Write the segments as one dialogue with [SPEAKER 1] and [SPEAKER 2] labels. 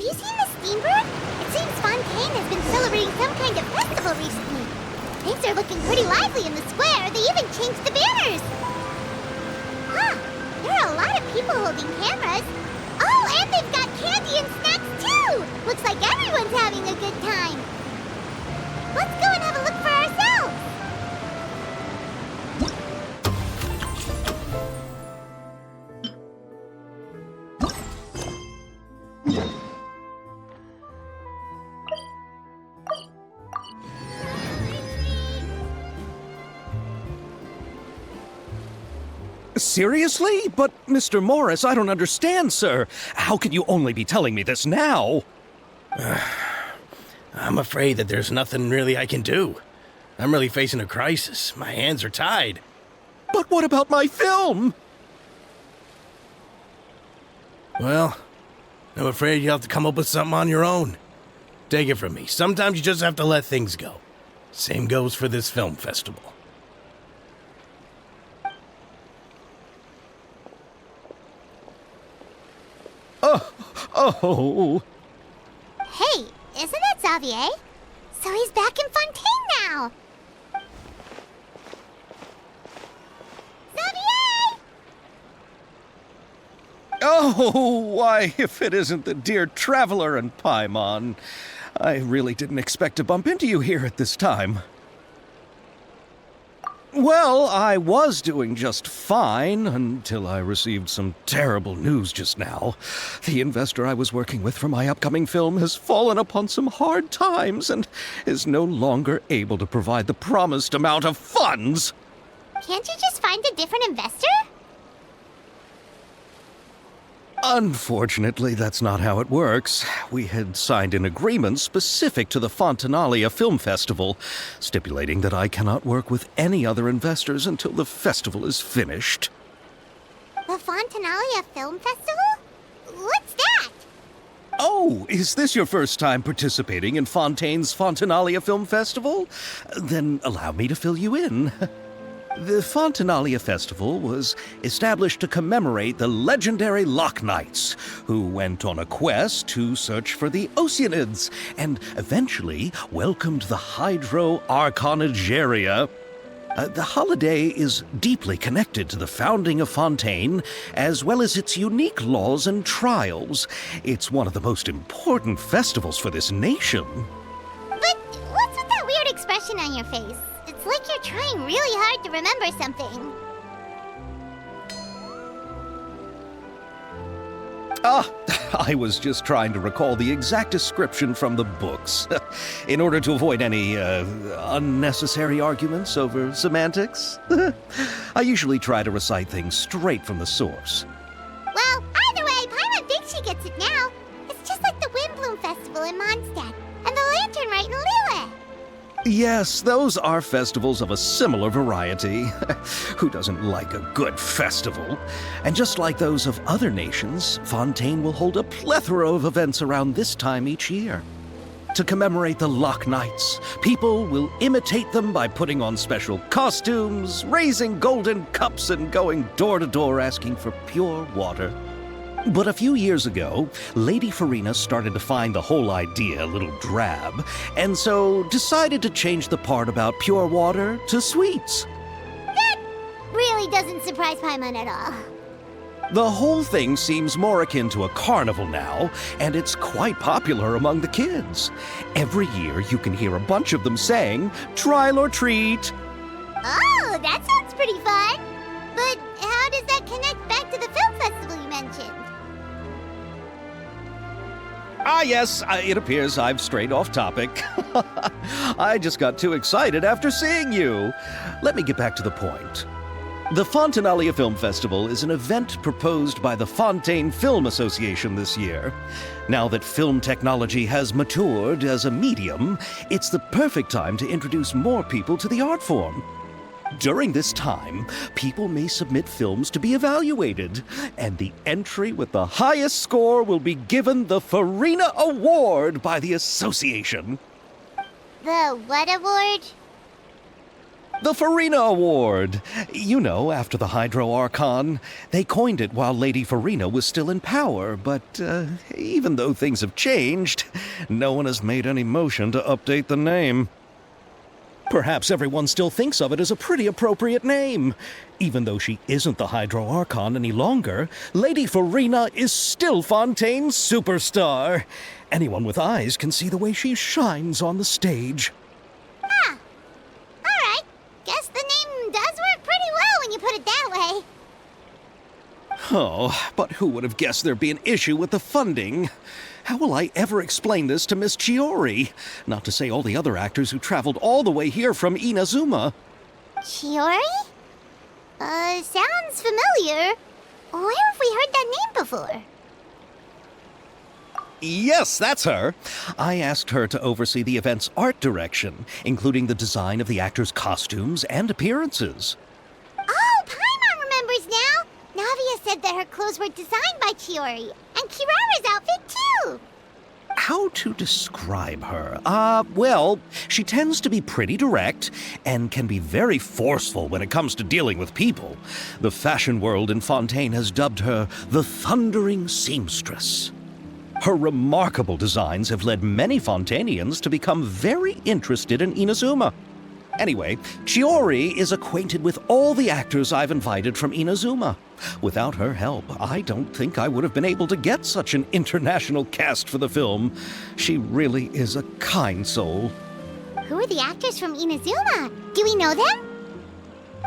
[SPEAKER 1] you seen the Steambird? It seems Fontaine has been celebrating some kind of festival recently. Things are looking pretty lively in the square. They even changed the banners. Huh, there are a lot of people holding cameras. Oh, and they've got candy and snacks too! Looks like everyone's having a good time. Let's go and have a look for ourselves.
[SPEAKER 2] Seriously? But, Mr. Morris, I don't understand, sir. How can you only be telling me this now?
[SPEAKER 3] I'm afraid that there's nothing really I can do. I'm really facing a crisis. My hands are tied.
[SPEAKER 2] But what about my film?
[SPEAKER 3] Well, I'm afraid you'll have to come up with something on your own. Take it from me. Sometimes you just have to let things go. Same goes for this film festival.
[SPEAKER 2] Oh.
[SPEAKER 1] Hey, isn't that Xavier? So he's back in Fontaine now. Xavier!
[SPEAKER 2] Oh, why, if it isn't the dear Traveler and Paimon. I really didn't expect to bump into you here at this time. Well, I was doing just fine until I received some terrible news just now. The investor I was working with for my upcoming film has fallen upon some hard times and is no longer able to provide the promised amount of funds.
[SPEAKER 1] Can't you just find a different investor?
[SPEAKER 2] Unfortunately, that's not how it works. We had signed an agreement specific to the Fontanalia Film Festival, stipulating that I cannot work with any other investors until the festival is finished.
[SPEAKER 1] The Fontanalia Film Festival? What's that?
[SPEAKER 2] Oh, is this your first time participating in Fontaine's Fontanalia Film Festival? Then allow me to fill you in. The Fontanalia Festival was established to commemorate the legendary Loch Knights, who went on a quest to search for the Oceanids and eventually welcomed the Hydro Arconageria. The holiday is deeply connected to the founding of Fontaine, as well as its unique laws and trials. It's one of the most important festivals for this nation.
[SPEAKER 1] But what's with that weird expression on your face? It's like you're trying really hard to remember something.
[SPEAKER 2] I was just trying to recall the exact description from the books, in order to avoid any unnecessary arguments over semantics. I usually try to recite things straight from the source.
[SPEAKER 1] Well, either way, Paimon thinks she gets it now. It's just like the Windbloom Festival in Mondstadt, and the Lantern Rite in Lille.
[SPEAKER 2] Yes, those are festivals of a similar variety. Who doesn't like a good festival? And just like those of other nations, Fontaine will hold a plethora of events around this time each year. To commemorate the Loch Knights, people will imitate them by putting on special costumes, raising golden cups, and going door to door asking for pure water. But a few years ago, Lady Farina started to find the whole idea a little drab, and so decided to change the part about pure water to sweets.
[SPEAKER 1] That really doesn't surprise Paimon at all.
[SPEAKER 2] The whole thing seems more akin to a carnival now, and it's quite popular among the kids. Every year you can hear a bunch of them saying, "Trial or treat."
[SPEAKER 1] Oh, that sounds pretty fun. But how does that connect back to the film festival you mentioned?
[SPEAKER 2] Yes, it appears I've strayed off topic. I just got too excited after seeing you. Let me get back to the point. The Fontanalia Film Festival is an event proposed by the Fontaine Film Association this year. Now that film technology has matured as a medium, it's the perfect time to introduce more people to the art form. During this time, people may submit films to be evaluated, and the entry with the highest score will be given the Farina Award by the association.
[SPEAKER 1] The what award?
[SPEAKER 2] The Farina Award! You know, after the Hydro Archon. They coined it while Lady Farina was still in power, but even though things have changed, no one has made any motion to update the name. Perhaps everyone still thinks of it as a pretty appropriate name. Even though she isn't the Hydro Archon any longer, Lady Farina is still Fontaine's superstar. Anyone with eyes can see the way she shines on the stage.
[SPEAKER 1] Huh. Alright. Guess the name does work pretty well when you put it that way.
[SPEAKER 2] Oh, but who would have guessed there'd be an issue with the funding? How will I ever explain this to Miss Chiori? Not to say all the other actors who traveled all the way here from Inazuma.
[SPEAKER 1] Chiori? Sounds familiar. Where have we heard that name before?
[SPEAKER 2] Yes, that's her. I asked her to oversee the event's art direction, including the design of the actors' costumes and appearances.
[SPEAKER 1] Oh, Paimon remembers now! Navia said that her clothes were designed by Chiori, and Kirara's outfit too!
[SPEAKER 2] How to describe her? Well, she tends to be pretty direct and can be very forceful when it comes to dealing with people. The fashion world in Fontaine has dubbed her the Thundering Seamstress. Her remarkable designs have led many Fontainians to become very interested in Inazuma. Anyway, Chiori is acquainted with all the actors I've invited from Inazuma. Without her help, I don't think I would have been able to get such an international cast for the film. She really is a kind soul.
[SPEAKER 1] Who are the actors from Inazuma? Do we know them?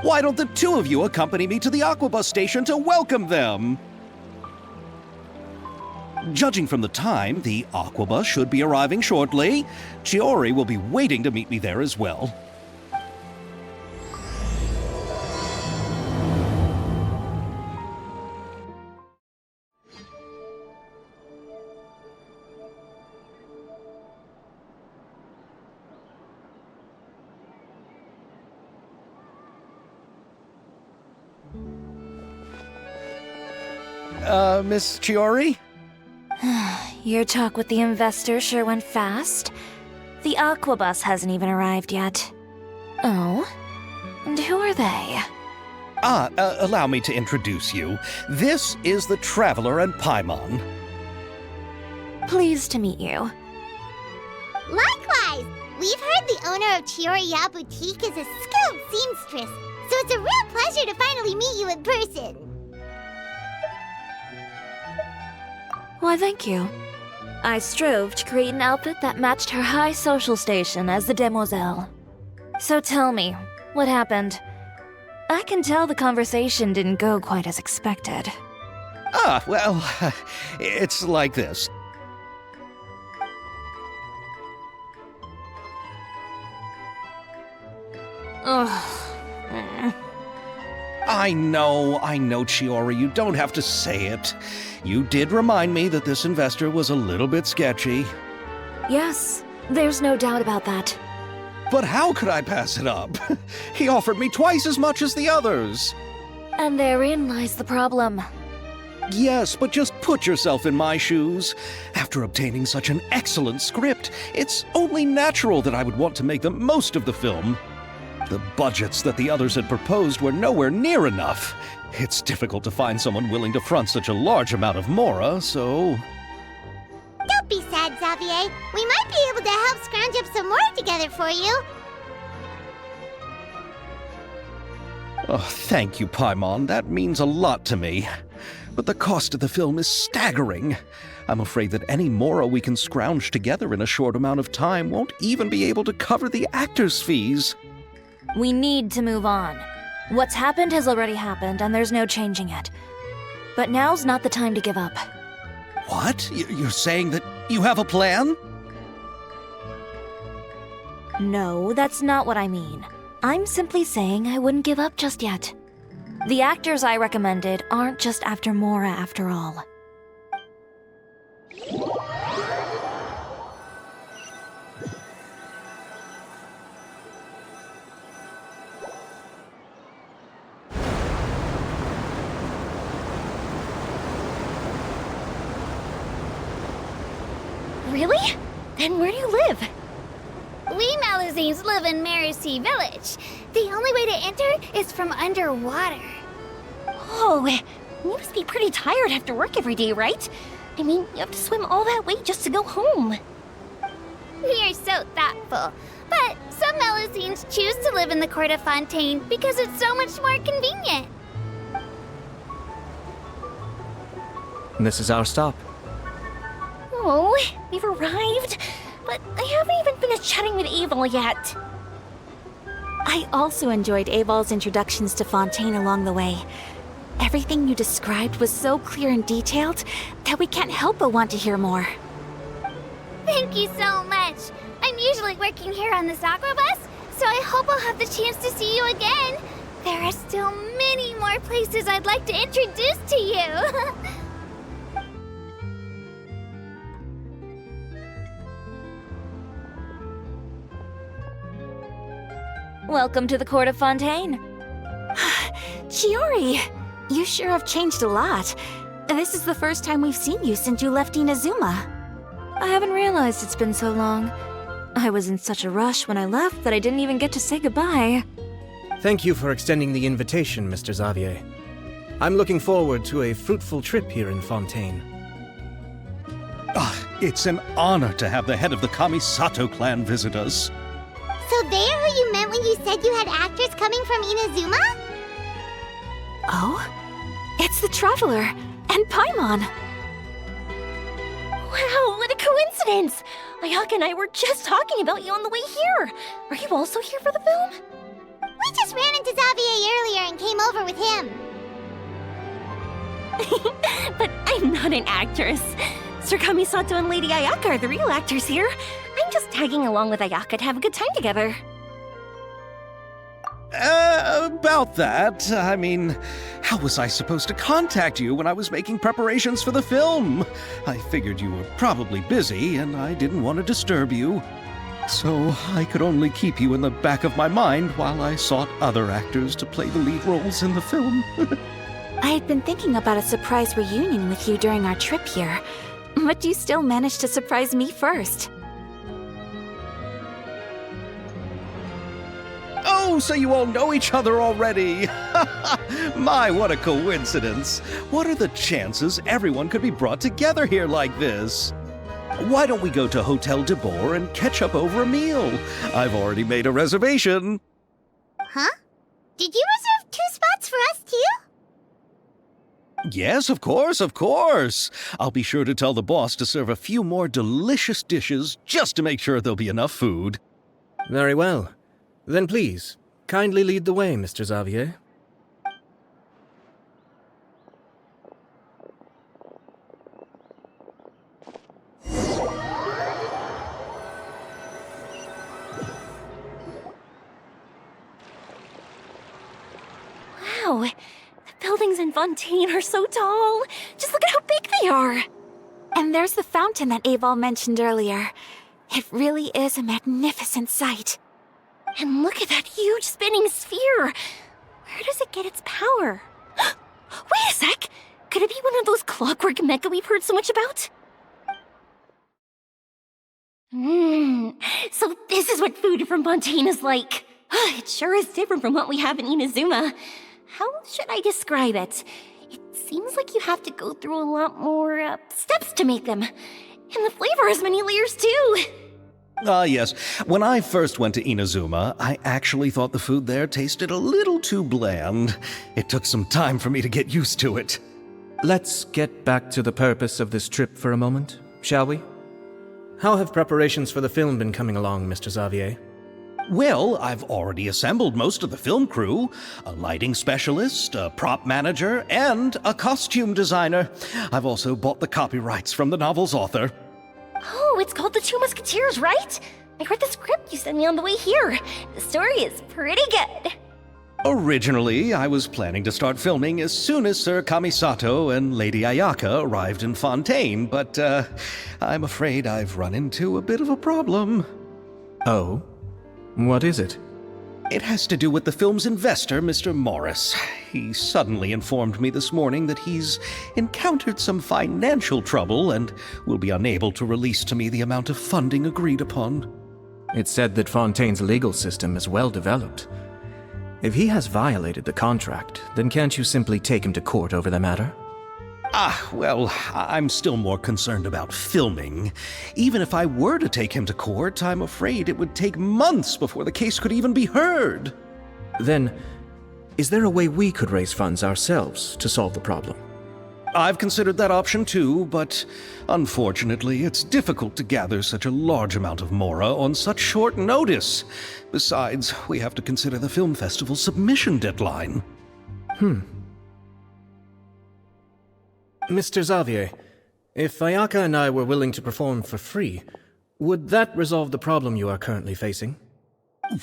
[SPEAKER 2] Why don't the two of you accompany me to the Aquabus station to welcome them? Judging from the time, the Aquabus should be arriving shortly. Chiori will be waiting to meet me there as well. Miss Chiori?
[SPEAKER 4] Your talk with the investor sure went fast. The Aquabus hasn't even arrived yet. Oh? And who are they?
[SPEAKER 2] Allow me to introduce you. This is the Traveler and Paimon.
[SPEAKER 4] Pleased to meet you.
[SPEAKER 1] Likewise! We've heard the owner of Chioriya Boutique is a skilled seamstress, so it's a real pleasure to finally meet you in person.
[SPEAKER 4] Why, thank you. I strove to create an outfit that matched her high social station as the demoiselle. So tell me, what happened? I can tell the conversation didn't go quite as expected.
[SPEAKER 2] Well, it's like this.
[SPEAKER 4] Ugh.
[SPEAKER 2] I know, Chiori, you don't have to say it. You did remind me that this investor was a little bit sketchy.
[SPEAKER 4] Yes, there's no doubt about that.
[SPEAKER 2] But how could I pass it up? He offered me twice as much as the others.
[SPEAKER 4] And therein lies the problem.
[SPEAKER 2] Yes, but just put yourself in my shoes. After obtaining such an excellent script, it's only natural that I would want to make the most of the film. The budgets that the others had proposed were nowhere near enough. It's difficult to find someone willing to front such a large amount of mora, so...
[SPEAKER 1] Don't be sad, Xavier. We might be able to help scrounge up some more together for you.
[SPEAKER 2] Oh, thank you, Paimon. That means a lot to me. But the cost of the film is staggering. I'm afraid that any mora we can scrounge together in a short amount of time won't even be able to cover the actors' fees.
[SPEAKER 4] We need to move on. What's happened has already happened, and there's no changing it. But now's not the time to give up.
[SPEAKER 2] What? You're saying that you have a plan?
[SPEAKER 4] No, that's not what I mean. I'm simply saying I wouldn't give up just yet. The actors I recommended aren't just after Mora after all.
[SPEAKER 1] Really? Then where do you live? We Malazines live in Marcy Village. The only way to enter is from underwater.
[SPEAKER 5] Oh, you must be pretty tired after work every day, right? I mean, you have to swim all that way just to go home.
[SPEAKER 1] We are so thoughtful. But some Malazines choose to live in the Court of Fontaine because it's so much more convenient.
[SPEAKER 6] This is our stop.
[SPEAKER 5] Oh, we've arrived, but I haven't even finished chatting with Aval yet.
[SPEAKER 4] I also enjoyed Aval's introductions to Fontaine along the way. Everything you described was so clear and detailed that we can't help but want to hear more.
[SPEAKER 1] Thank you so much. I'm usually working here on the Sakura bus, so I hope I'll have the chance to see you again. There are still many more places I'd like to introduce to you.
[SPEAKER 4] Welcome to the Court of Fontaine. Chiori, you sure have changed a lot. This is the first time we've seen you since you left Inazuma. I haven't realized it's been so long. I was in such a rush when I left that I didn't even get to say goodbye.
[SPEAKER 6] Thank you for extending the invitation, Mr. Xavier. I'm looking forward to a fruitful trip here in Fontaine.
[SPEAKER 2] It's an honor to have the head of the Kamisato clan visit us.
[SPEAKER 1] So they're who you meant when you said you had actors coming from Inazuma?
[SPEAKER 4] Oh? It's the Traveler and Paimon.
[SPEAKER 5] Wow, what a coincidence! Ayaka and I were just talking about you on the way here. Are you also here for the film?
[SPEAKER 1] We just ran into Xavier earlier and came over with him.
[SPEAKER 5] But I'm not an actress. Sir Kamisato and Lady Ayaka are the real actors here. I'm just tagging along with Ayaka to have a good time together.
[SPEAKER 2] About that, I mean, how was I supposed to contact you when I was making preparations for the film? I figured you were probably busy, and I didn't want to disturb you. So I could only keep you in the back of my mind while I sought other actors to play the lead roles in the film.
[SPEAKER 4] I had been thinking about a surprise reunion with you during our trip here, but you still managed to surprise me first.
[SPEAKER 2] Oh, so you all know each other already! My, what a coincidence! What are the chances everyone could be brought together here like this? Why don't we go to Hotel de Boer and catch up over a meal? I've already made a reservation.
[SPEAKER 1] Huh? Did you reserve 2 spots for us too?
[SPEAKER 2] Yes, of course, of course. I'll be sure to tell the boss to serve a few more delicious dishes just to make sure there'll be enough food.
[SPEAKER 6] Very well. Then please, kindly lead the way, Mr. Xavier.
[SPEAKER 5] Wow, the buildings in Fontaine are so tall. Just look at how big they are.
[SPEAKER 4] And there's the fountain that Aval mentioned earlier. It really is a magnificent sight.
[SPEAKER 5] And look at that huge spinning sphere. Where does it get its power? Wait a sec! Could it be one of those clockwork mecha we've heard so much about? So this is what food from Fontaine is like. It sure is different from what we have in Inazuma. How should I describe it? It seems like you have to go through a lot more steps to make them. And the flavor has many layers too.
[SPEAKER 2] Yes. When I first went to Inazuma, I actually thought the food there tasted a little too bland. It took some time for me to get used to it.
[SPEAKER 6] Let's get back to the purpose of this trip for a moment, shall we? How have preparations for the film been coming along, Mr. Xavier?
[SPEAKER 2] Well, I've already assembled most of the film crew. A lighting specialist, a prop manager, and a costume designer. I've also bought the copyrights from the novel's author.
[SPEAKER 5] Oh, it's called The Two Musketeers, right? I read the script you sent me on the way here. The story is pretty good.
[SPEAKER 2] Originally, I was planning to start filming as soon as Sir Kamisato and Lady Ayaka arrived in Fontaine, but I'm afraid I've run into a bit of a problem.
[SPEAKER 6] Oh? What is it?
[SPEAKER 2] It has to do with the film's investor, Mr. Morris. He suddenly informed me this morning that he's encountered some financial trouble and will be unable to release to me the amount of funding agreed upon.
[SPEAKER 6] It's said that Fontaine's legal system is well developed. If he has violated the contract, then can't you simply take him to court over the matter?
[SPEAKER 2] Well, I'm still more concerned about filming. Even if I were to take him to court, I'm afraid it would take months before the case could even be heard.
[SPEAKER 6] Then, is there a way we could raise funds ourselves to solve the problem?
[SPEAKER 2] I've considered that option too, but unfortunately, it's difficult to gather such a large amount of mora on such short notice. Besides, we have to consider the film festival's submission deadline.
[SPEAKER 6] Mr. Xavier, if Ayaka and I were willing to perform for free, would that resolve the problem you are currently facing?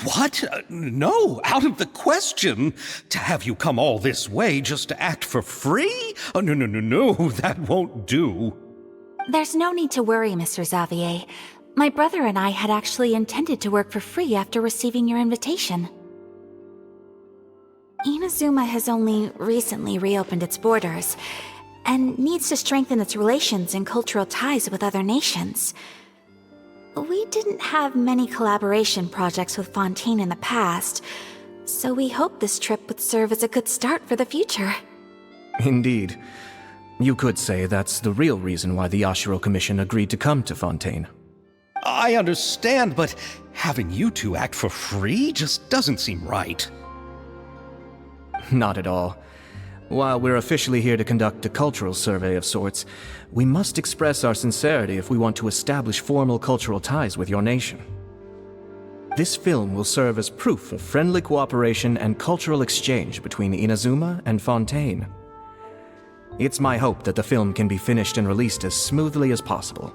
[SPEAKER 2] What? No, out of the question. To have you come all this way just to act for free? Oh, no, that won't do.
[SPEAKER 5] There's no need to worry, Mr. Xavier. My brother and I had actually intended to work for free after receiving your invitation. Inazuma has only recently reopened its borders, and needs to strengthen its relations and cultural ties with other nations. We didn't have many collaboration projects with Fontaine in the past, so we hoped this trip would serve as a good start for the future.
[SPEAKER 6] Indeed. You could say that's the real reason why the Yashiro Commission agreed to come to Fontaine.
[SPEAKER 2] I understand, but having you two act for free just doesn't seem right.
[SPEAKER 6] Not at all. While we're officially here to conduct a cultural survey of sorts, we must express our sincerity if we want to establish formal cultural ties with your nation. This film will serve as proof of friendly cooperation and cultural exchange between Inazuma and Fontaine. It's my hope that the film can be finished and released as smoothly as possible.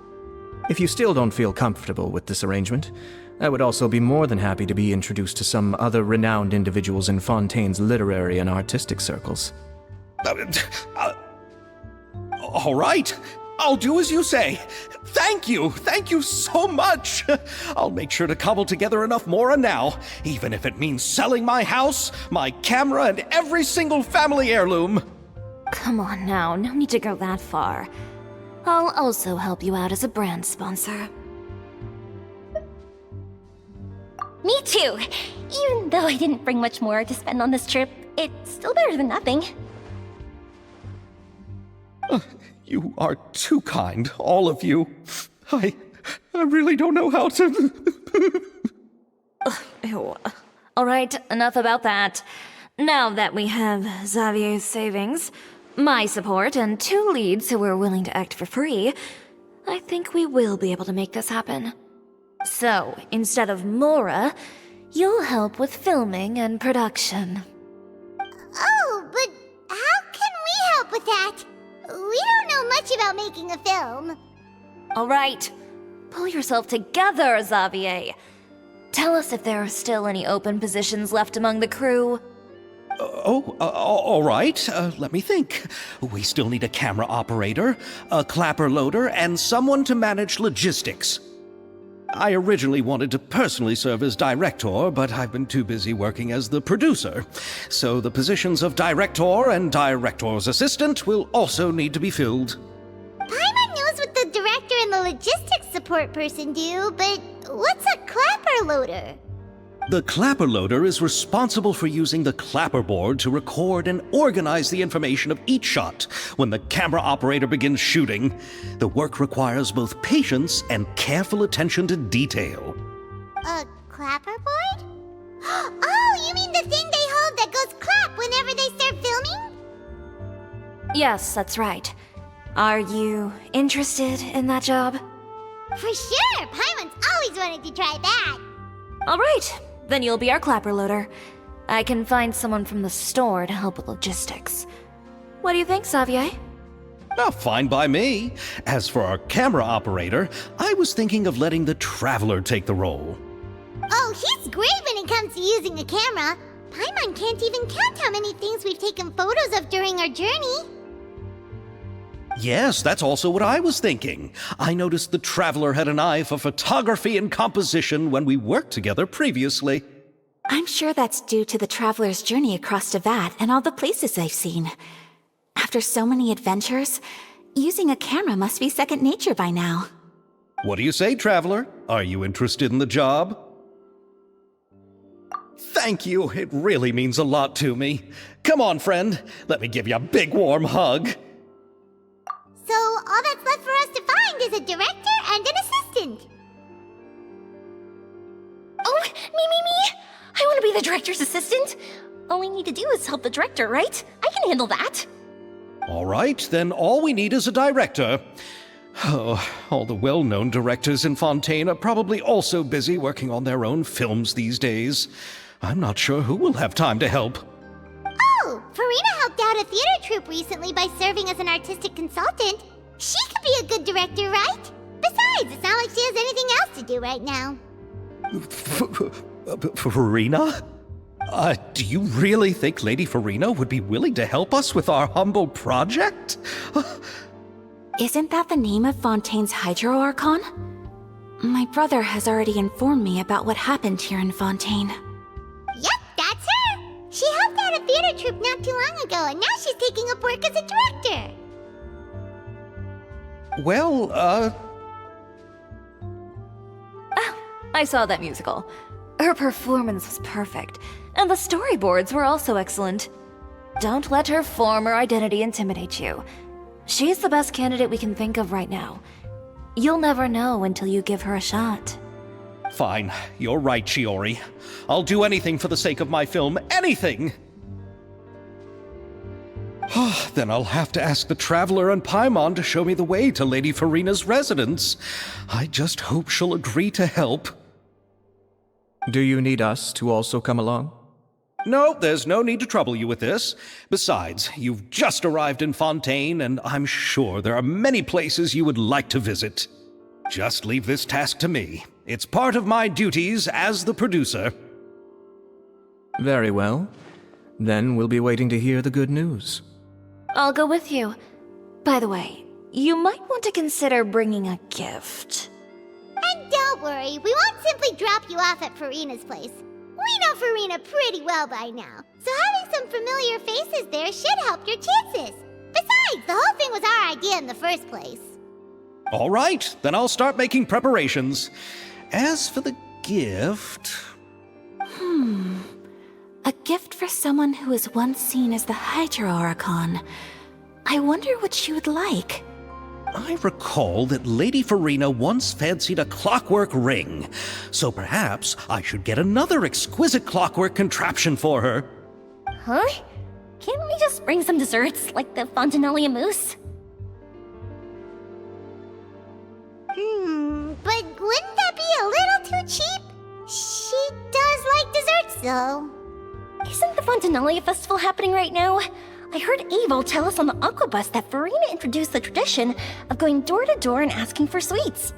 [SPEAKER 6] If you still don't feel comfortable with this arrangement, I would also be more than happy to be introduced to some other renowned individuals in Fontaine's literary and artistic circles.
[SPEAKER 2] All right, I'll do as you say. Thank you so much. I'll make sure to cobble together enough mora now, even if it means selling my house, my camera, and every single family heirloom.
[SPEAKER 4] Come on now, no need to go that far. I'll also help you out as a brand sponsor.
[SPEAKER 5] Me too! Even though I didn't bring much more to spend on this trip, it's still better than nothing.
[SPEAKER 2] You are too kind, all of you. I really don't know how to...
[SPEAKER 4] Ew. All right, enough about that. Now that we have Xavier's savings, my support, and 2 leads who are willing to act for free, I think we will be able to make this happen. So, instead of Mora, you'll help with filming and production.
[SPEAKER 1] Oh, but how can we help with that? We don't know much about making a film.
[SPEAKER 4] All right, pull yourself together, Xavier. Tell us if there are still any open positions left among the crew.
[SPEAKER 2] All right. Let me think. We still need a camera operator, a clapper loader, and someone to manage logistics. I originally wanted to personally serve as director, but I've been too busy working as the producer. So the positions of director and director's assistant will also need to be filled.
[SPEAKER 1] Paimon knows what the director and the logistics support person do, but what's a clapper loader?
[SPEAKER 2] The clapper loader is responsible for using the clapper board to record and organize the information of each shot when the camera operator begins shooting. The work requires both patience and careful attention to detail.
[SPEAKER 1] A clapper board? Oh, you mean the thing they hold that goes clap whenever they start filming?
[SPEAKER 4] Yes, that's right. Are you interested in that job?
[SPEAKER 1] For sure! Paimon's always wanted to try that.
[SPEAKER 4] All right, then you'll be our clapper loader. I can find someone from the store to help with logistics. What do you think, Xavier?
[SPEAKER 2] Fine by me. As for our camera operator, I was thinking of letting the Traveler take the role.
[SPEAKER 1] Oh, he's great when it comes to using a camera. Paimon can't even count how many things we've taken photos of during our journey.
[SPEAKER 2] Yes, that's also what I was thinking. I noticed the Traveler had an eye for photography and composition when we worked together previously.
[SPEAKER 5] I'm sure that's due to the traveler's journey across Teyvat and all the places they've seen. After so many adventures, using a camera must be second nature by now.
[SPEAKER 2] What do you say, Traveler? Are you interested in the job? Thank you. It really means a lot to me. Come on, friend. Let me give you a big warm hug.
[SPEAKER 1] So all that's left for us to find is a director and an assistant.
[SPEAKER 5] Oh, me! I want to be the director's assistant. All we need to do is help the director, right? I can handle that.
[SPEAKER 2] All right, then all we need is a director. Oh, all the well-known directors in Fontaine are probably also busy working on their own films these days. I'm not sure who will have time to help.
[SPEAKER 1] Oh, Farina helped out a theater troupe recently by serving as an artistic consultant. She could be a good director, right? Besides, it's not like she has anything else to do right now.
[SPEAKER 2] Farina? Do you really think Lady Farina would be willing to help us with our humble project?
[SPEAKER 7] Isn't that the name of Fontaine's Hydro Archon? My brother has already informed me about what happened here in Fontaine.
[SPEAKER 1] Yep, that's her. She helped out a theater troupe not too long ago, and now she's taking up work as a director.
[SPEAKER 2] Well,
[SPEAKER 4] I saw that musical. Her performance was perfect, and the storyboards were also excellent. Don't let her former identity intimidate you. She's the best candidate we can think of right now. You'll never know until you give her a shot.
[SPEAKER 2] Fine. You're right, Shiori. I'll do anything for the sake of my film. Anything! Then I'll have to ask the Traveler and Paimon to show me the way to Lady Farina's residence. I just hope she'll agree to help.
[SPEAKER 6] Do you need us to also come along?
[SPEAKER 2] No, there's no need to trouble you with this. Besides, you've just arrived in Fontaine, and I'm sure there are many places you would like to visit. Just leave this task to me. It's part of my duties as the producer.
[SPEAKER 6] Very well. Then we'll be waiting to hear the good news.
[SPEAKER 4] I'll go with you. By the way, you might want to consider bringing a gift.
[SPEAKER 1] And don't worry, we won't simply drop you off at Farina's place. We know Farina pretty well by now, so having some familiar faces there should help your chances. Besides, the whole thing was our idea in the first place.
[SPEAKER 2] All right, then I'll start making preparations. As for the gift...
[SPEAKER 7] A gift for someone who was once seen as the Hydro Archon. I wonder what she would like.
[SPEAKER 2] I recall that Lady Farina once fancied a clockwork ring, so perhaps I should get another exquisite clockwork contraption for her.
[SPEAKER 5] Huh? Can't we just bring some desserts, like the Fontinalia mousse?
[SPEAKER 1] But wouldn't that be a little too cheap? She does like desserts, though.
[SPEAKER 5] Isn't the Fontinalia festival happening right now? I heard Abel tell us on the Aquabus that Farina introduced the tradition of going door to door and asking for sweets.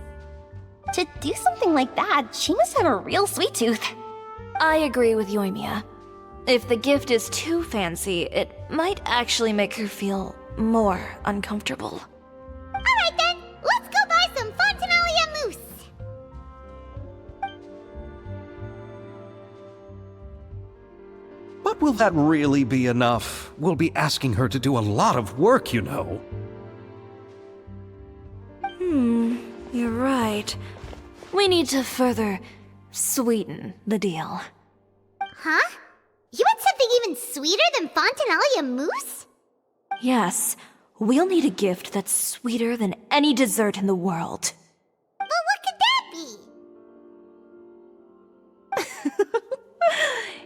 [SPEAKER 5] To do something like that, she must have a real sweet tooth.
[SPEAKER 4] I agree with Yoimiya. If the gift is too fancy, it might actually make her feel more uncomfortable.
[SPEAKER 1] Alright then, let's go buy some Fontinalia mousse.
[SPEAKER 2] But will that really be enough? We'll be asking her to do a lot of work, you know.
[SPEAKER 4] You're right. We need to further sweeten the deal.
[SPEAKER 1] Huh? You want something even sweeter than Fontinalia mousse?
[SPEAKER 4] Yes, we'll need a gift that's sweeter than any dessert in the world.
[SPEAKER 1] But what could that be?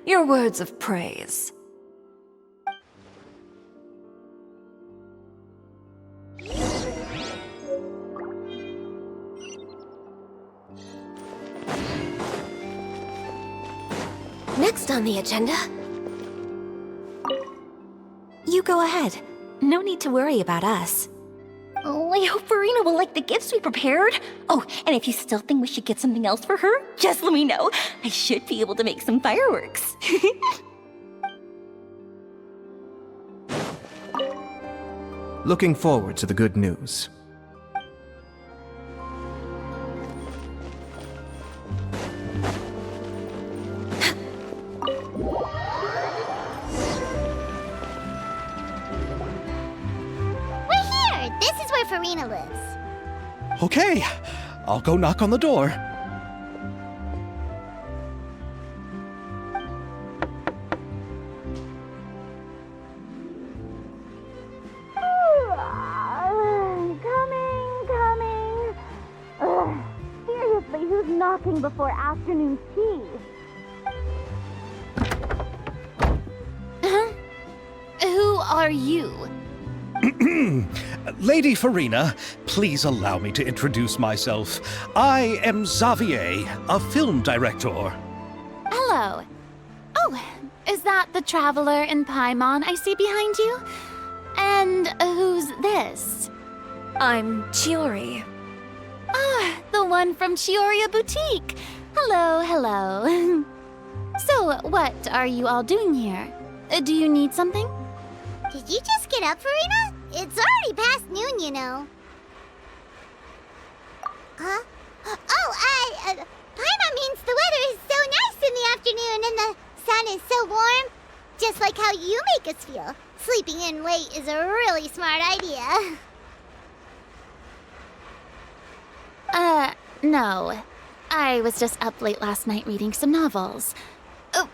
[SPEAKER 4] Your words of praise.
[SPEAKER 5] Next on the agenda...
[SPEAKER 7] You go ahead. No need to worry about us.
[SPEAKER 5] Oh, I hope Farina will like the gifts we prepared. Oh, and if you still think we should get something else for her, just let me know. I should be able to make some fireworks.
[SPEAKER 6] Looking forward to the good news.
[SPEAKER 1] We're here! This is where Farina lives.
[SPEAKER 2] Okay, I'll go knock on the door.
[SPEAKER 5] knocking before afternoon tea.
[SPEAKER 4] Huh? Who are you?
[SPEAKER 2] Lady Farina, please allow me to introduce myself. I am Xavier, a film director.
[SPEAKER 4] Hello. Oh, is that the traveler in Paimon I see behind you? And who's this? I'm Chiori. Ah, the one from Chioria Boutique. Hello, hello. So, what are you all doing here? Do you need something?
[SPEAKER 1] Did you just get up, Farina? It's already past noon, you know. Huh? Oh, Paimon means the weather is so nice in the afternoon and the sun is so warm. Just like how you make us feel. Sleeping in late is a really smart idea.
[SPEAKER 4] No. I was just up late last night reading some novels.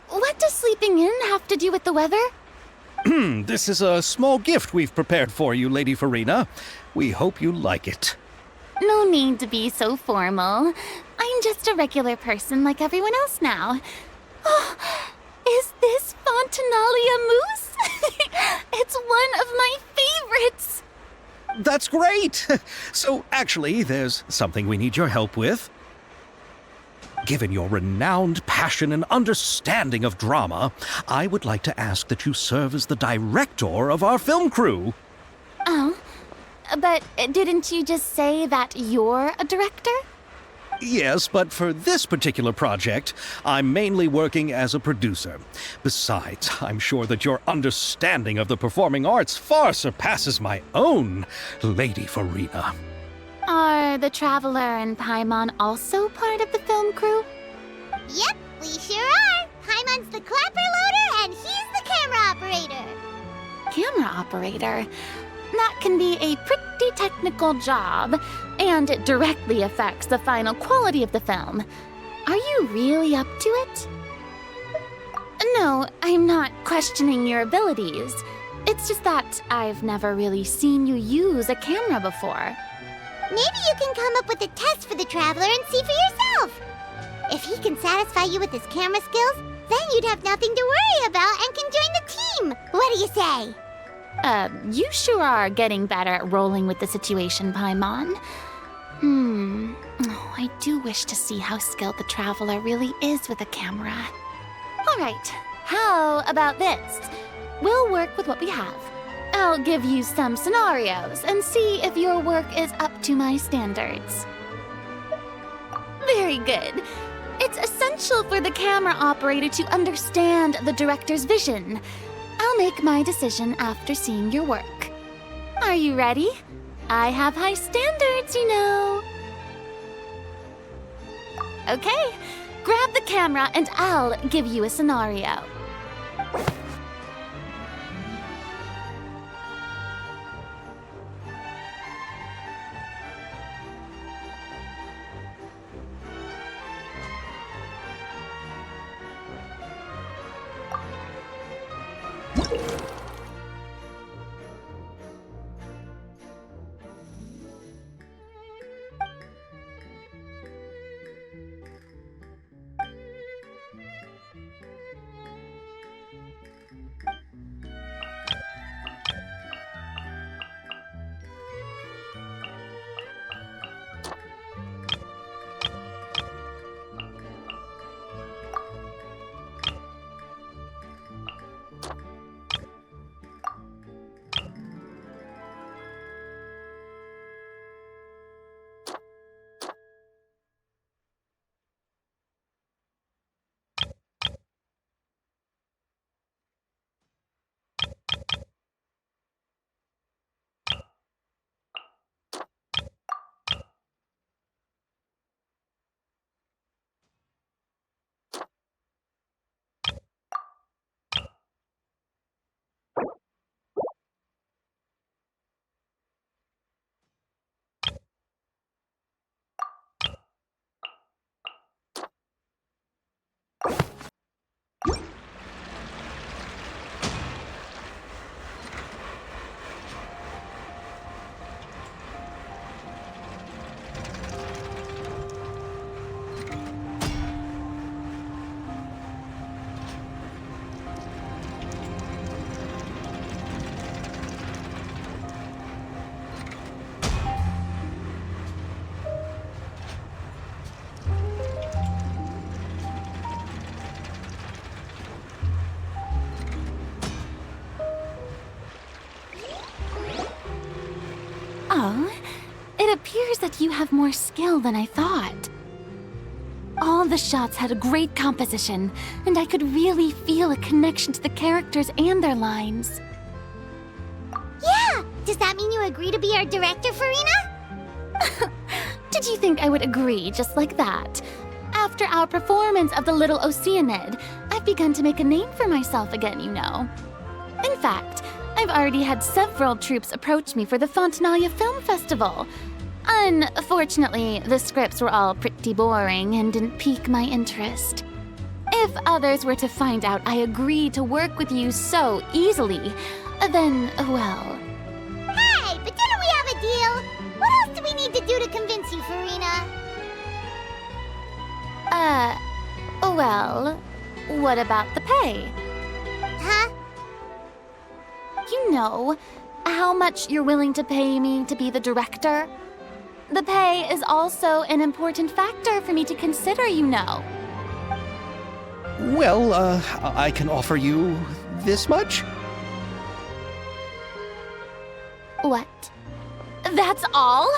[SPEAKER 4] What does sleeping in have to do with the weather?
[SPEAKER 2] This is a small gift we've prepared for you, Lady Farina. We hope you like it.
[SPEAKER 4] No need to be so formal. I'm just a regular person like everyone else now. Oh, is this Fontinalia mousse? It's one of my favorites.
[SPEAKER 2] That's great! So, actually, there's something we need your help with. Given your renowned passion and understanding of drama, I would like to ask that you serve as the director of our film crew.
[SPEAKER 4] Oh, but didn't you just say that you're a director?
[SPEAKER 2] Yes, but for this particular project, I'm mainly working as a producer. Besides, I'm sure that your understanding of the performing arts far surpasses my own, Lady Farina.
[SPEAKER 4] Are the Traveler and Paimon also part of the film crew?
[SPEAKER 1] Yep, we sure are. Paimon's the clapper loader and he's the camera operator.
[SPEAKER 4] Camera operator? That can be a pretty technical job, and it directly affects the final quality of the film. Are you really up to it? No, I'm not questioning your abilities. It's just that I've never really seen you use a camera before.
[SPEAKER 1] Maybe you can come up with a test for the Traveler and see for yourself. If he can satisfy you with his camera skills, then you'd have nothing to worry about and can join the team. What do you say?
[SPEAKER 4] You sure are getting better at rolling with the situation, Paimon. Oh, I do wish to see how skilled the Traveler really is with a camera. All right, how about this? We'll work with what we have. I'll give you some scenarios and see if your work is up to my standards. Very good. It's essential for the camera operator to understand the director's vision. I'll make my decision after seeing your work. Are you ready? I have high standards, you know. Okay, grab the camera and I'll give you a scenario.
[SPEAKER 7] It appears that you have more skill than I thought. All the shots had a great composition, and I could really feel a connection to the characters and their lines.
[SPEAKER 1] Yeah! Does that mean you agree to be our director, Farina?
[SPEAKER 7] Did you think I would agree just like that? After our performance of The Little Oceanid, I've begun to make a name for myself again, you know. In fact, I've already had several troupes approach me for the Fontanalia Film Festival. Unfortunately, the scripts were all pretty boring and didn't pique my interest. If others were to find out I agreed to work with you so easily, then, well...
[SPEAKER 1] Hey, but didn't we have a deal? What else do we need to do to convince you, Farina?
[SPEAKER 7] Well, what about the pay?
[SPEAKER 1] Huh?
[SPEAKER 7] You know, how much you're willing to pay me to be the director? The pay is also an important factor for me to consider, you know.
[SPEAKER 2] Well, I can offer you this much?
[SPEAKER 7] What? That's all?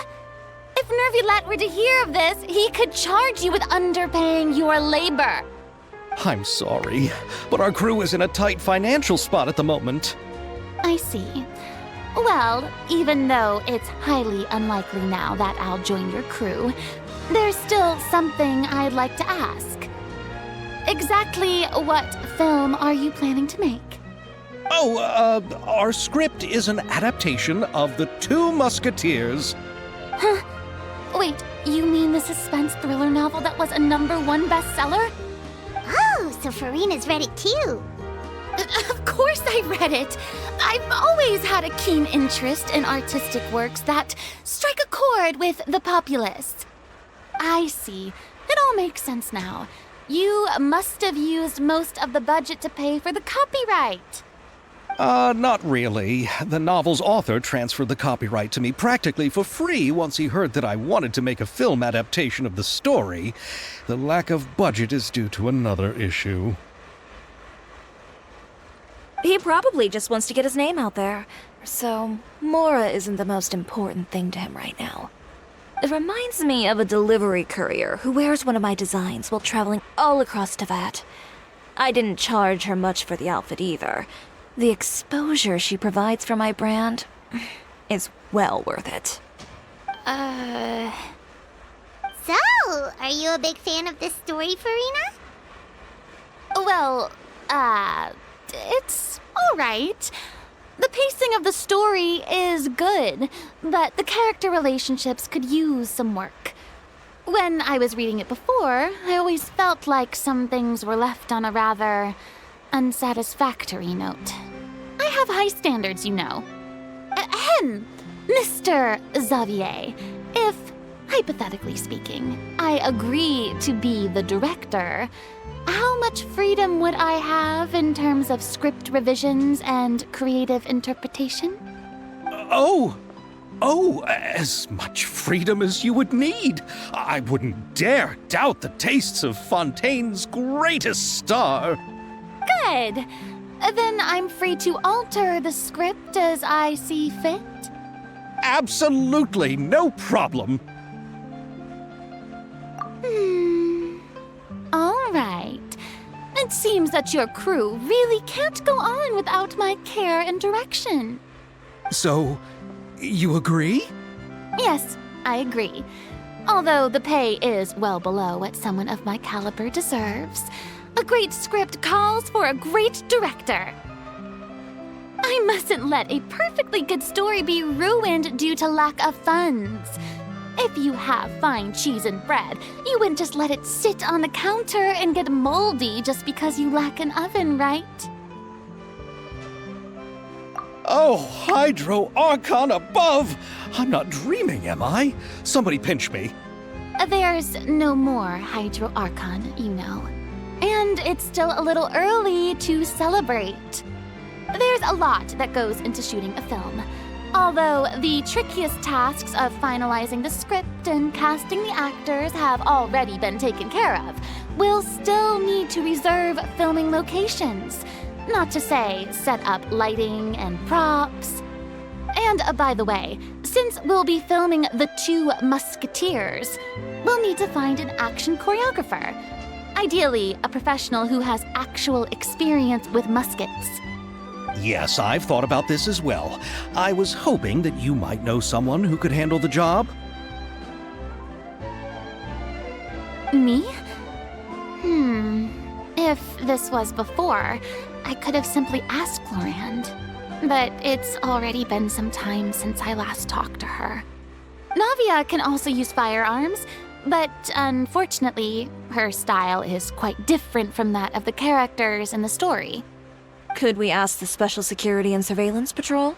[SPEAKER 7] If Nervilet were to hear of this, he could charge you with underpaying your labor.
[SPEAKER 2] I'm sorry, but our crew is in a tight financial spot at the moment.
[SPEAKER 7] I see. Well, even though it's highly unlikely now that I'll join your crew, there's still something I'd like to ask. Exactly what film are you planning to make?
[SPEAKER 2] Oh, our script is an adaptation of The Two Musketeers.
[SPEAKER 7] Huh? Wait, you mean the suspense thriller novel that was a #1 bestseller?
[SPEAKER 1] Oh, so Farina's read it too.
[SPEAKER 7] Of course I read it. I've always had a keen interest in artistic works that strike a chord with the populace. I see. It all makes sense now. You must have used most of the budget to pay for the copyright.
[SPEAKER 2] Not really. The novel's author transferred the copyright to me practically for free once he heard that I wanted to make a film adaptation of the story. The lack of budget is due to another issue.
[SPEAKER 4] He probably just wants to get his name out there. So, Mora isn't the most important thing to him right now. It reminds me of a delivery courier who wears one of my designs while traveling all across Teyvat. I didn't charge her much for the outfit either. The exposure she provides for my brand is well worth it.
[SPEAKER 1] So, are you a big fan of this story, Farina?
[SPEAKER 7] Well, it's alright. The pacing of the story is good, but the character relationships could use some work. When I was reading it before, I always felt like some things were left on a rather unsatisfactory note. I have high standards, you know. Ahem, Mr. Xavier, if, hypothetically speaking, I agree to be the director, how much freedom would I have in terms of script revisions and creative interpretation?
[SPEAKER 2] Oh, as much freedom as you would need. I wouldn't dare doubt the tastes of Fontaine's greatest star.
[SPEAKER 7] Good. Then I'm free to alter the script as I see fit.
[SPEAKER 2] Absolutely no problem.
[SPEAKER 7] All right. It seems that your crew really can't go on without my care and direction.
[SPEAKER 2] So, you agree?
[SPEAKER 7] Yes, I agree. Although the pay is well below what someone of my caliber deserves, a great script calls for a great director. I mustn't let a perfectly good story be ruined due to lack of funds. If you have fine cheese and bread, you wouldn't just let it sit on the counter and get moldy just because you lack an oven, right?
[SPEAKER 2] Oh, Hydro Archon above! I'm not dreaming, am I? Somebody pinch me.
[SPEAKER 7] There's no more Hydro Archon, you know. And it's still a little early to celebrate. There's a lot that goes into shooting a film. Although the trickiest tasks of finalizing the script and casting the actors have already been taken care of, we'll still need to reserve filming locations. Not to say set up lighting and props. And by the way, since we'll be filming The Two Musketeers, we'll need to find an action choreographer. Ideally, a professional who has actual experience with muskets.
[SPEAKER 2] Yes, I've thought about this as well. I was hoping that you might know someone who could handle the job.
[SPEAKER 7] Me? If this was before, I could have simply asked Florand. But it's already been some time since I last talked to her. Navia can also use firearms, but unfortunately, her style is quite different from that of the characters in the story.
[SPEAKER 4] Could we ask the Special Security and Surveillance Patrol?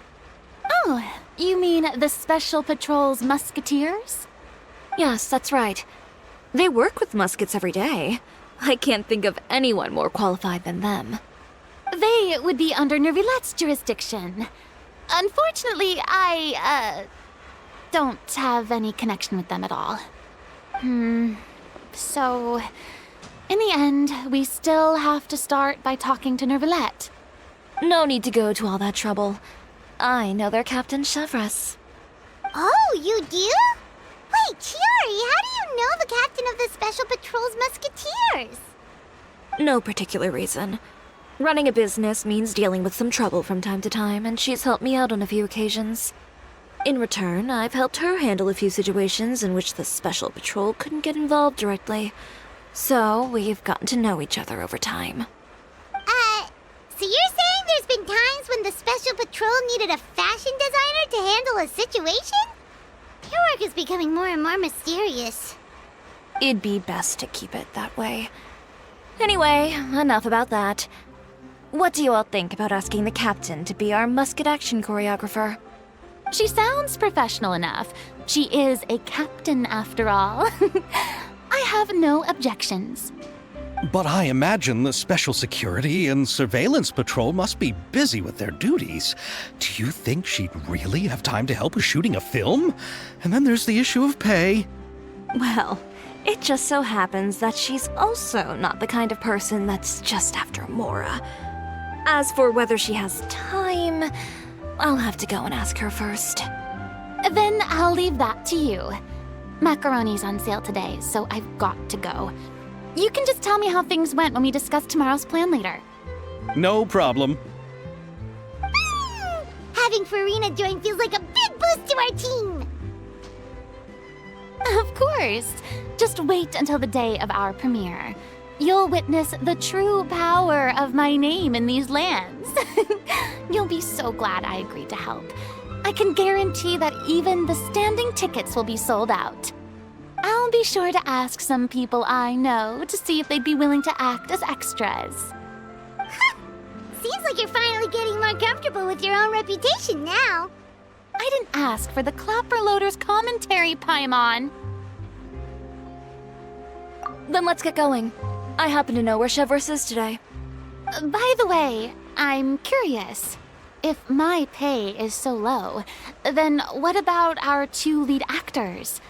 [SPEAKER 7] Oh, you mean the Special Patrol's Musketeers?
[SPEAKER 4] Yes, that's right. They work with muskets every day. I can't think of anyone more qualified than them.
[SPEAKER 7] They would be under Nervilette's jurisdiction. Unfortunately, I don't have any connection with them at all. So, in the end, we still have to start by talking to Nervilette.
[SPEAKER 4] No need to go to all that trouble. I know their Captain Chevres.
[SPEAKER 1] Oh, you do? Wait, Chiori, how do you know the captain of the Special Patrol's Musketeers?
[SPEAKER 4] No particular reason. Running a business means dealing with some trouble from time to time, and she's helped me out on a few occasions. In return, I've helped her handle a few situations in which the Special Patrol couldn't get involved directly. So, we've gotten to know each other over time.
[SPEAKER 1] So you're saying there's been times when the Special Patrol needed a fashion designer to handle a situation? Your work is becoming more and more mysterious.
[SPEAKER 4] It'd be best to keep it that way. Anyway, enough about that. What do you all think about asking the captain to be our musket action choreographer?
[SPEAKER 7] She sounds professional enough. She is a captain, after all. I have no objections.
[SPEAKER 2] But I imagine the Special Security and Surveillance Patrol must be busy with their duties. Do you think she'd really have time to help with shooting a film? And then there's the issue of pay.
[SPEAKER 4] Well, it just so happens that she's also not the kind of person that's just after Mora. As for whether she has time, I'll have to go and ask her first.
[SPEAKER 7] Then I'll leave that to you. Macaroni's on sale today, so I've got to go. You can just tell me how things went when we discuss tomorrow's plan later.
[SPEAKER 2] No problem.
[SPEAKER 1] Having Farina join feels like a big boost to our team.
[SPEAKER 7] Of course. Just wait until the day of our premiere. You'll witness the true power of my name in these lands. You'll be so glad I agreed to help. I can guarantee that even the standing tickets will be sold out. I'll be sure to ask some people I know to see if they'd be willing to act as extras.
[SPEAKER 1] Seems like you're finally getting more comfortable with your own reputation now.
[SPEAKER 7] I didn't ask for the Clapper Loader's commentary, Paimon.
[SPEAKER 4] Then let's get going. I happen to know where Chevres is today.
[SPEAKER 7] By the way, I'm curious. If my pay is so low, then what about our two lead actors?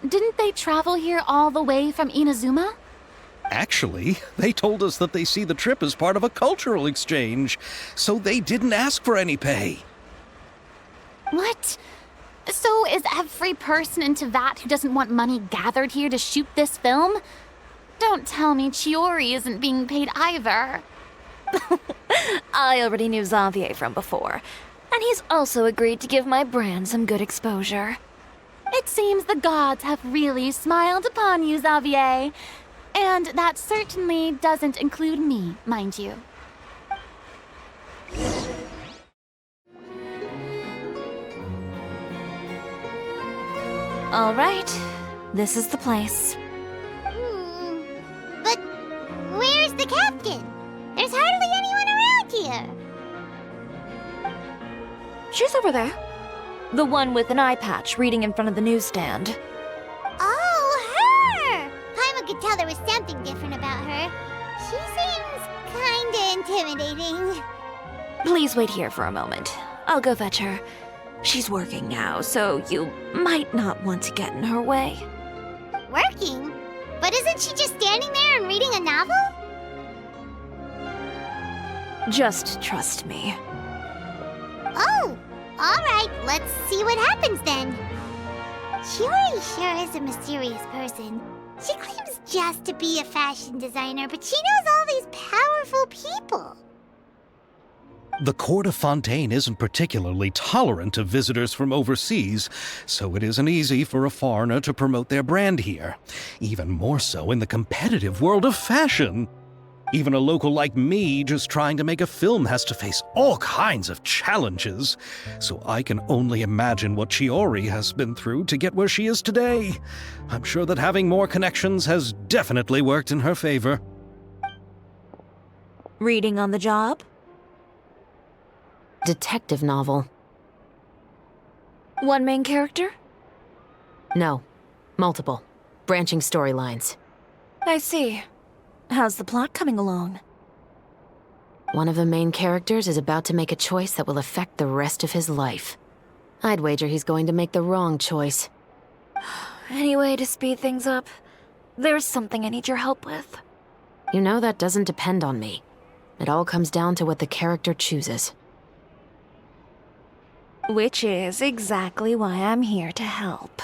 [SPEAKER 7] Didn't they travel here all the way from Inazuma?
[SPEAKER 2] Actually, they told us that they see the trip as part of a cultural exchange, so they didn't ask for any pay.
[SPEAKER 7] What? So is every person in Tevat who doesn't want money gathered here to shoot this film? Don't tell me Chiori isn't being paid either.
[SPEAKER 4] I already knew Xavier from before, and he's also agreed to give my brand some good exposure.
[SPEAKER 7] It seems the gods have really smiled upon you, Xavier. And that certainly doesn't include me, mind you.
[SPEAKER 4] All right, this is the place.
[SPEAKER 1] But where's the captain? There's hardly anyone around here.
[SPEAKER 4] She's over there. The one with an eye patch reading in front of the newsstand.
[SPEAKER 1] Oh, her! Paimon could tell there was something different about her. She seems kinda intimidating.
[SPEAKER 4] Please wait here for a moment. I'll go fetch her. She's working now, so you might not want to get in her way.
[SPEAKER 1] Working? But isn't she just standing there and reading a novel?
[SPEAKER 4] Just trust me.
[SPEAKER 1] Oh, Alright, let's see what happens then. Chiori sure is a mysterious person. She claims just to be a fashion designer, but she knows all these powerful people.
[SPEAKER 2] The court of Fontaine isn't particularly tolerant of visitors from overseas, so it isn't easy for a foreigner to promote their brand here. Even more so in the competitive world of fashion. Even a local like me just trying to make a film has to face all kinds of challenges, so I can only imagine what Chiori has been through to get where she is today. I'm sure that having more connections has definitely worked in her favor.
[SPEAKER 4] Reading on the job?
[SPEAKER 8] Detective novel.
[SPEAKER 4] One main character?
[SPEAKER 8] No. Multiple. Branching storylines.
[SPEAKER 4] I see. How's the plot coming along?
[SPEAKER 8] One of the main characters is about to make a choice that will affect the rest of his life. I'd wager he's going to make the wrong choice.
[SPEAKER 4] Any way to speed things up? There's something I need your help with.
[SPEAKER 8] You know that doesn't depend on me. It all comes down to what the character chooses.
[SPEAKER 4] Which is exactly why I'm here to help.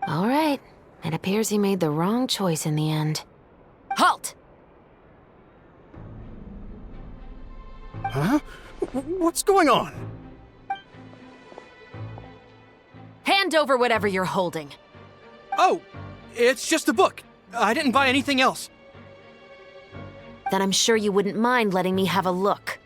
[SPEAKER 8] All right. It appears he made the wrong choice in the end. Halt!
[SPEAKER 9] Huh? What's going on?
[SPEAKER 8] Hand over whatever you're holding.
[SPEAKER 10] Oh, it's just a book. I didn't buy anything else.
[SPEAKER 8] Then I'm sure you wouldn't mind letting me have a look.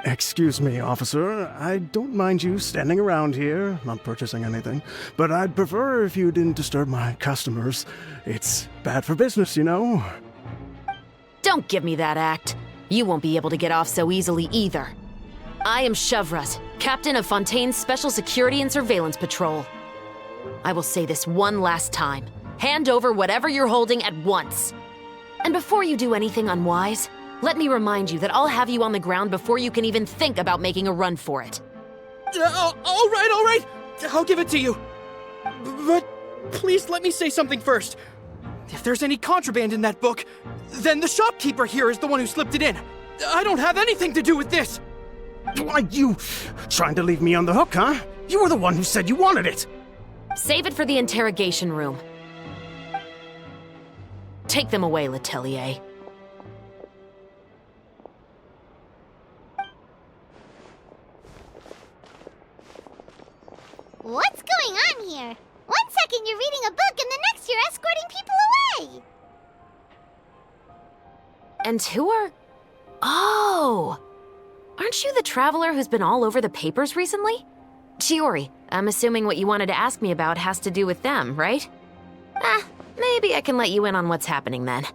[SPEAKER 9] Excuse me, officer. I don't mind you standing around here, not purchasing anything, but I'd prefer if you didn't disturb my customers. It's bad for business, you know.
[SPEAKER 8] Don't give me that act. You won't be able to get off so easily either. I am Chevras, captain of Fontaine's Special Security and Surveillance Patrol. I will say this one last time. Hand over whatever you're holding at once. And before you do anything unwise, let me remind you that I'll have you on the ground before you can even think about making a run for it.
[SPEAKER 10] All right. I'll give it to you. But please let me say something first. If there's any contraband in that book, then the shopkeeper here is the one who slipped it in. I don't have anything to do with this.
[SPEAKER 9] Why, you trying to leave me on the hook, huh? You were the one who said you wanted it.
[SPEAKER 8] Save it for the interrogation room. Take them away, Letelier.
[SPEAKER 1] What's going on here? 1 second you're reading a book and the next you're escorting people away!
[SPEAKER 8] And who are... Oh! Aren't you the traveler who's been all over the papers recently? Chiori, I'm assuming what you wanted to ask me about has to do with them, right? Maybe I can let you in on what's happening then.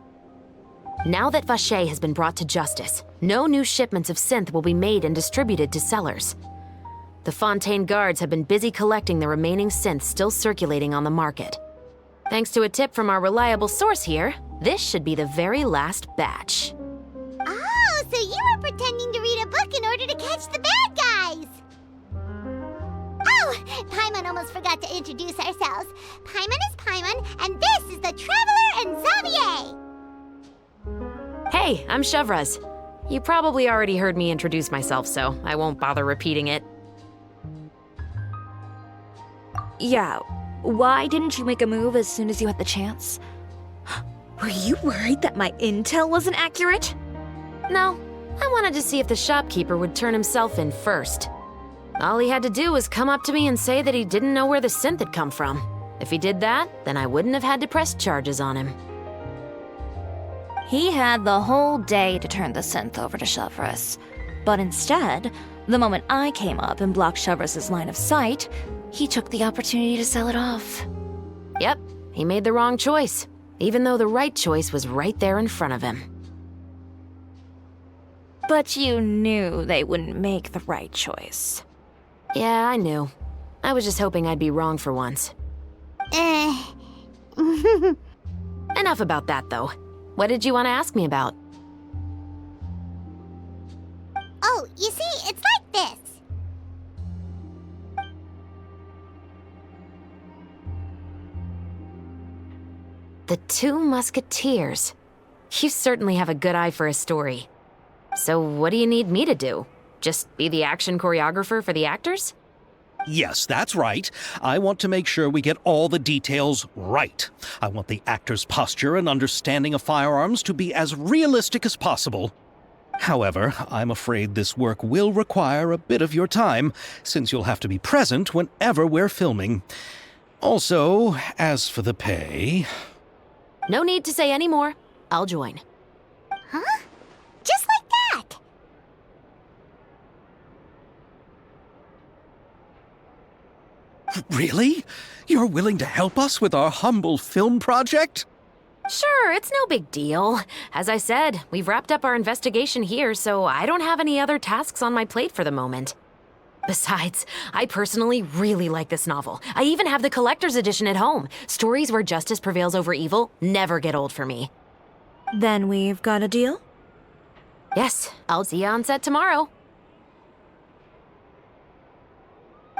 [SPEAKER 8] Now that Vacher has been brought to justice, no new shipments of synth will be made and distributed to sellers. The Fontaine guards have been busy collecting the remaining synths still circulating on the market. Thanks to a tip from our reliable source here, this should be the very last batch.
[SPEAKER 1] Oh, so you were pretending to read a book in order to catch the bad guys! Oh, Paimon almost forgot to introduce ourselves. Paimon is Paimon, and this is the Traveler and Xavier!
[SPEAKER 8] Hey, I'm Chevras. You probably already heard me introduce myself, so I won't bother repeating it.
[SPEAKER 4] Yeah, why didn't you make a move as soon as you had the chance? Were you worried that my intel wasn't accurate?
[SPEAKER 8] No, I wanted to see if the shopkeeper would turn himself in first. All he had to do was come up to me and say that he didn't know where the synth had come from. If he did that, then I wouldn't have had to press charges on him.
[SPEAKER 4] He had the whole day to turn the synth over to Chevras. But instead, the moment I came up and blocked Chevras' line of sight, he took the opportunity to sell it off.
[SPEAKER 8] Yep, he made the wrong choice, even though the right choice was right there in front of him.
[SPEAKER 4] But you knew they wouldn't make the right choice.
[SPEAKER 8] Yeah, I knew. I was just hoping I'd be wrong for once. Enough about that, though. What did you want to ask me about?
[SPEAKER 1] Oh, you see, it's like this.
[SPEAKER 8] The Two Musketeers. You certainly have a good eye for a story. So what do you need me to do? Just be the action choreographer for the actors?
[SPEAKER 2] Yes, that's right. I want to make sure we get all the details right. I want the actor's posture and understanding of firearms to be as realistic as possible. However, I'm afraid this work will require a bit of your time, since you'll have to be present whenever we're filming. Also, as for the pay...
[SPEAKER 8] No need to say any more. I'll join.
[SPEAKER 1] Huh? Just like that?
[SPEAKER 2] Really? You're willing to help us with our humble film project?
[SPEAKER 8] Sure, it's no big deal. As I said, we've wrapped up our investigation here, so I don't have any other tasks on my plate for the moment. Besides, I personally really like this novel. I even have the collector's edition at home. Stories where justice prevails over evil never get old for me.
[SPEAKER 4] Then we've got a deal?
[SPEAKER 8] Yes, I'll see you on set tomorrow.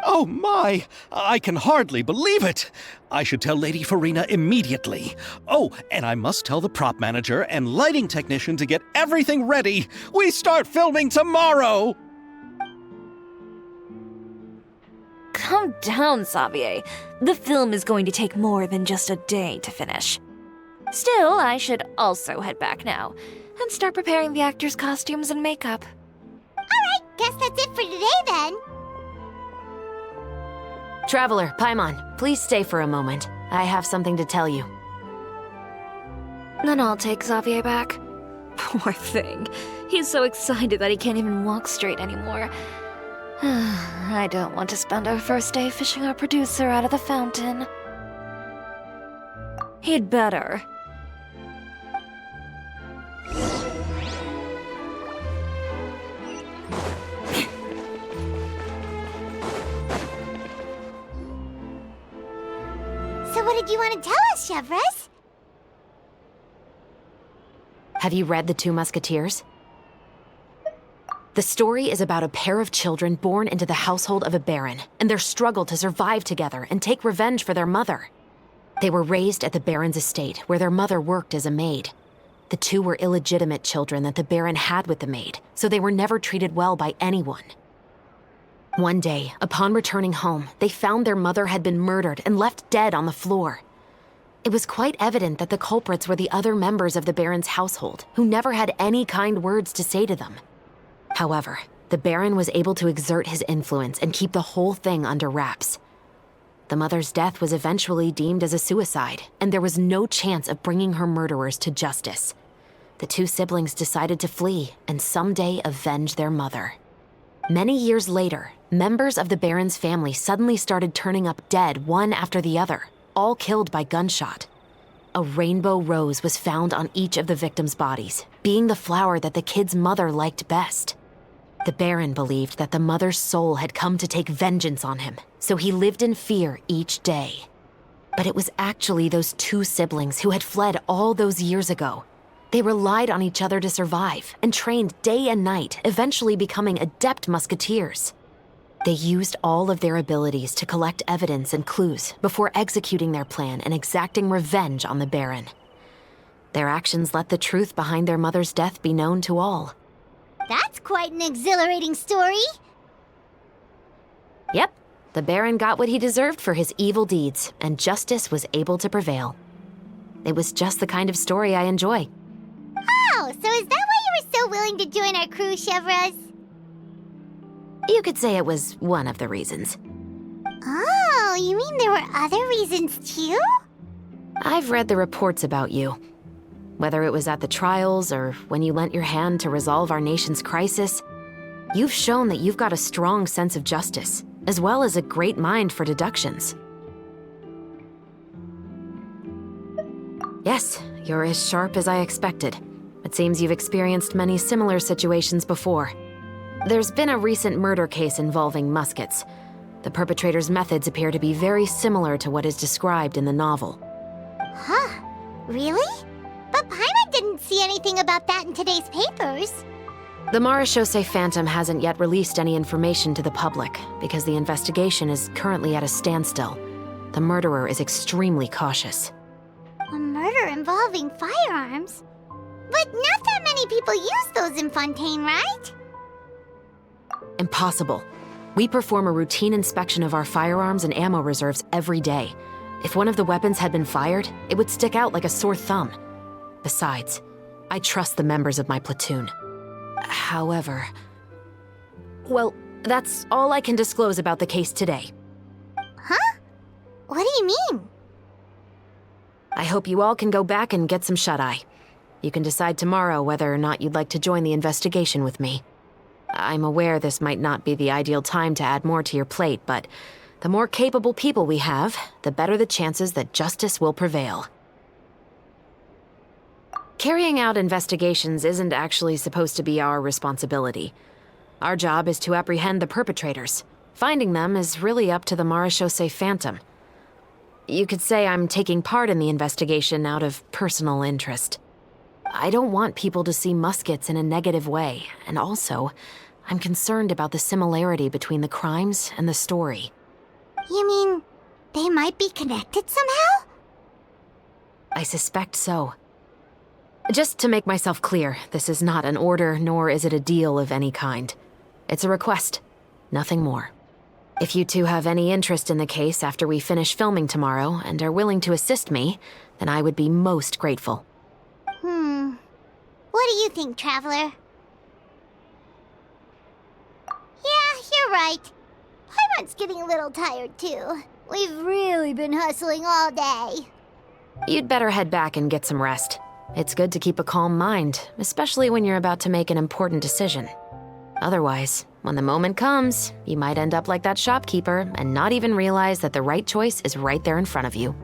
[SPEAKER 2] Oh my! I can hardly believe it! I should tell Lady Farina immediately. Oh, and I must tell the prop manager and lighting technician to get everything ready. We start filming tomorrow!
[SPEAKER 4] Calm down, Xavier. The film is going to take more than just a day to finish. Still, I should also head back now and start preparing the actors' costumes and makeup.
[SPEAKER 1] Alright, guess that's it for today then.
[SPEAKER 8] Traveler, Paimon, please stay for a moment. I have something to tell you.
[SPEAKER 4] Then I'll take Xavier back. Poor thing. He's so excited that he can't even walk straight anymore. I don't want to spend our first day fishing our producer out of the fountain. He'd better.
[SPEAKER 1] So what did you want to tell us, Chevres?
[SPEAKER 8] Have you read The Two Musketeers? The story is about a pair of children born into the household of a baron and their struggle to survive together and take revenge for their mother. They were raised at the baron's estate, where their mother worked as a maid. The two were illegitimate children that the baron had with the maid, so they were never treated well by anyone. One day, upon returning home, they found their mother had been murdered and left dead on the floor. It was quite evident that the culprits were the other members of the baron's household, who never had any kind words to say to them. However, the baron was able to exert his influence and keep the whole thing under wraps. The mother's death was eventually deemed as a suicide, and there was no chance of bringing her murderers to justice. The two siblings decided to flee and someday avenge their mother. Many years later, members of the baron's family suddenly started turning up dead one after the other, all killed by gunshot. A rainbow rose was found on each of the victims' bodies, being the flower that the kid's mother liked best. The baron believed that the mother's soul had come to take vengeance on him, so he lived in fear each day. But it was actually those two siblings who had fled all those years ago. They relied on each other to survive and trained day and night, eventually becoming adept musketeers. They used all of their abilities to collect evidence and clues before executing their plan and exacting revenge on the baron. Their actions let the truth behind their mother's death be known to all.
[SPEAKER 1] That's quite an exhilarating story.
[SPEAKER 8] Yep, the baron got what he deserved for his evil deeds, and justice was able to prevail. It was just the kind of story I enjoy.
[SPEAKER 1] Oh, so is that why you were so willing to join our crew, Chevres?
[SPEAKER 8] You could say it was one of the reasons.
[SPEAKER 1] Oh, you mean there were other reasons too?
[SPEAKER 8] I've read the reports about you. Whether it was at the trials or when you lent your hand to resolve our nation's crisis, you've shown that you've got a strong sense of justice, as well as a great mind for deductions. Yes, you're as sharp as I expected. It seems you've experienced many similar situations before. There's been a recent murder case involving Muskets. The perpetrator's methods appear to be very similar to what is described in the novel.
[SPEAKER 1] Huh? Really? But Paimon didn't see anything about that in today's papers.
[SPEAKER 8] The Marechaussee Phantom hasn't yet released any information to the public because the investigation is currently at a standstill. The murderer is extremely cautious.
[SPEAKER 1] A murder involving firearms? But not that many people use those in Fontaine, right?
[SPEAKER 8] Impossible. We perform a routine inspection of our firearms and ammo reserves every day. If one of the weapons had been fired, it would stick out like a sore thumb. Besides, I trust the members of my platoon. However... Well, that's all I can disclose about the case today.
[SPEAKER 1] Huh? What do you mean?
[SPEAKER 8] I hope you all can go back and get some shut-eye. You can decide tomorrow whether or not you'd like to join the investigation with me. I'm aware this might not be the ideal time to add more to your plate, but the more capable people we have, the better the chances that justice will prevail. Carrying out investigations isn't actually supposed to be our responsibility. Our job is to apprehend the perpetrators. Finding them is really up to the Marechaussee Phantom. You could say I'm taking part in the investigation out of personal interest. I don't want people to see Muskets in a negative way, and also, I'm concerned about the similarity between the crimes and the story.
[SPEAKER 1] You mean they might be connected somehow?
[SPEAKER 8] I suspect so. Just to make myself clear, this is not an order, nor is it a deal of any kind. It's a request, nothing more. If you two have any interest in the case after we finish filming tomorrow and are willing to assist me, then I would be most grateful.
[SPEAKER 1] What do you think, Traveler? Yeah, you're right. Paimon's getting a little tired, too. We've really been hustling all day.
[SPEAKER 8] You'd better head back and get some rest. It's good to keep a calm mind, especially when you're about to make an important decision. Otherwise, when the moment comes, you might end up like that shopkeeper and not even realize that the right choice is right there in front of you.